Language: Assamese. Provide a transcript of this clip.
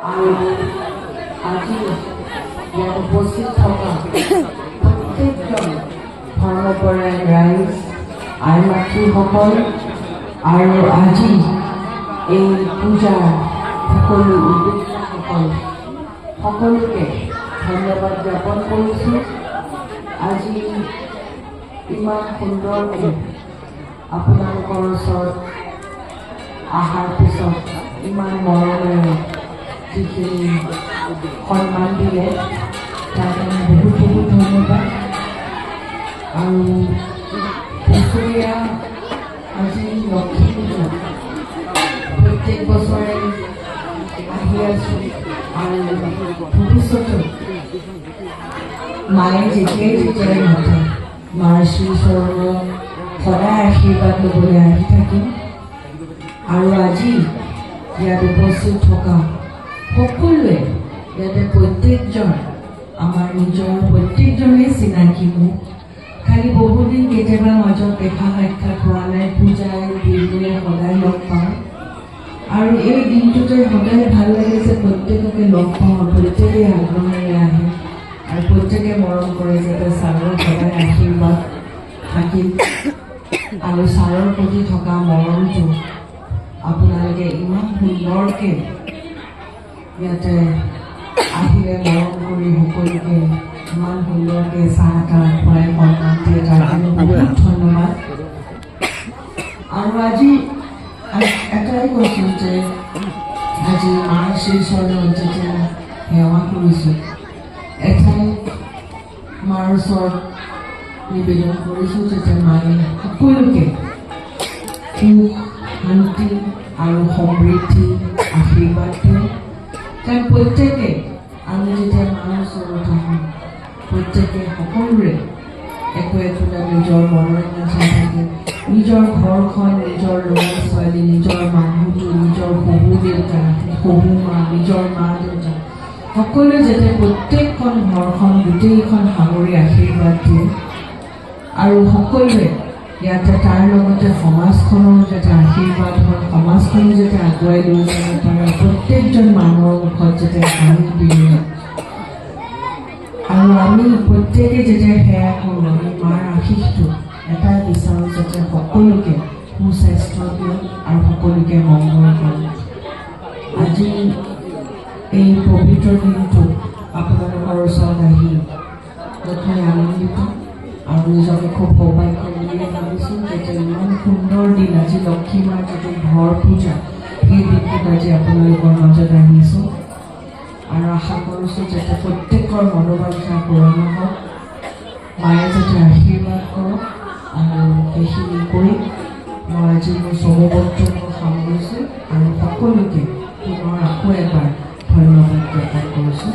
আৰু আজি ইয়াত উপস্থিত থকা প্ৰত্যেকজন ধৰ্মপৰায়ণ ৰাইজ আই মাতৃসকল আৰু আজি এই পূজাৰ সকলো উদ্যোক্তাসকল সকলোকে ধন্যবাদ জ্ঞাপন কৰিছোঁ। আজি ইমান সুন্দৰকৈ আপোনালোকৰ ওচৰত অহাৰ পিছত ইমান মৰমেৰে যিখিনি সন্মান দিলে তাৰ কাৰণে বহুত বহুত ধন্যবাদ। আৰু বছৰীয়া আজি লক্ষ্মী পূজা প্ৰত্যেক বছৰে আহি আছোঁ আৰু ভৱিষ্যতে মায়ে যেতিয়াই মাতে মাৰ শ্ৰীচৰণত সদায় আশীৰ্বাদ ল'বলৈ আহি থাকিম। আৰু আজি ইয়াত উপস্থিত থকা সকলোৱে ইয়াতে প্ৰত্যেকজন আমাৰ নিজৰ প্ৰত্যেকজনেই চিনাকি মোক, খালি বহুদিন কেতিয়াবা মাজত দেখা সাক্ষাৎ হোৱা নাই। পূজাই দিনটোৱে সদায় লগ পাওঁ আৰু এই দিনটোতে সদায় ভাল লাগে যে প্ৰত্যেককে লগ পাওঁ, প্ৰত্যেকেই আগ্ৰহেৰে আহে আৰু প্ৰত্যেকে মৰম কৰে যাতে ছাৰৰ সদায় আশীৰ্বাদ থাকিল আৰু ছাৰৰ প্ৰতি থকা মৰমটো আপোনালোকে ইমান সুন্দৰকৈ ইয়াতে আহিলে মৰম কৰি সকলোকে ইমান সুন্দৰকৈ চাহ তাহ খুৱাই সন্মান দিয়ে তাৰ কাৰণে বহুত ধন্যবাদ। আৰু আজি এটাই কৈছোঁ যে আজি মাৰ শ্ৰীচৰণত যেতিয়া সেৱা কৰিছোঁ এটাই মাৰ ওচৰত নিবেদন কৰিছোঁ যাতে মায়ে সকলোকে সুখ শান্তি আৰু সমৃদ্ধি আশীৰ্বাদ দিয়ে। কাৰণ প্ৰত্যেকে আমি যেতিয়া মাৰ ওচৰত আহোঁ প্ৰত্যেকে সকলোৰে একো একোটা নিজৰ মনৰ ইচ্ছা থাকে, নিজৰ ঘৰখন, নিজৰ ল'ৰা ছোৱালী, নিজৰ মানুহটো, নিজৰ শহু দেউতা, শহু মা, নিজৰ মা দেউতা সকলোৱে যাতে প্ৰত্যেকখন ঘৰখন গোটেইখন সামৰি আশীৰ্বাদ দিয়ে আৰু সকলোৱে ইয়াতে তাৰ লগতে সমাজখনৰ যাতে আশীৰ্বাদ হয়, সমাজখনো যাতে আগুৱাই লৈ যাব পাৰে, প্ৰত্যেকজন মানুহৰ মুখত যাতে হাঁহি বিৰিঙে। আৰু আমি প্ৰত্যেকে যেতিয়া সেয়া কৰোঁ আমি মাৰ আশীষটো এটাই বিচাৰোঁ যাতে সকলোকে সুস্বাস্থ্য দিয়ক আৰু সকলোকে মংগল কৰক। আজি এই পবিত্ৰ দিনটো আপোনালোকৰ ওচৰত আহি মই আনন্দিত আৰু নিজকে খুব সৌভাগ্য বুলিয়ে ভাবিছোঁ যাতে ইমান সুন্দৰ দিন আজি লক্ষ্মী মাৰ যিটো ঘৰ পূজা সেই দিনটোত আজি আপোনালোকৰ মাজত আহিছোঁ আৰু আশা কৰিছোঁ যাতে প্ৰত্যেকৰ মনোবাঞ্ছা পূৰণ হওক, মায়ে যাতে আশীৰ্বাদ কৰক। আৰু সেইখিনি কৰি মই আজি মোৰ চমুবক্তব্য সামৰিছোঁ আৰু সকলোকে পুনৰ আকৌ এবাৰ ধন্যবাদ জ্ঞাপন কৰিছোঁ।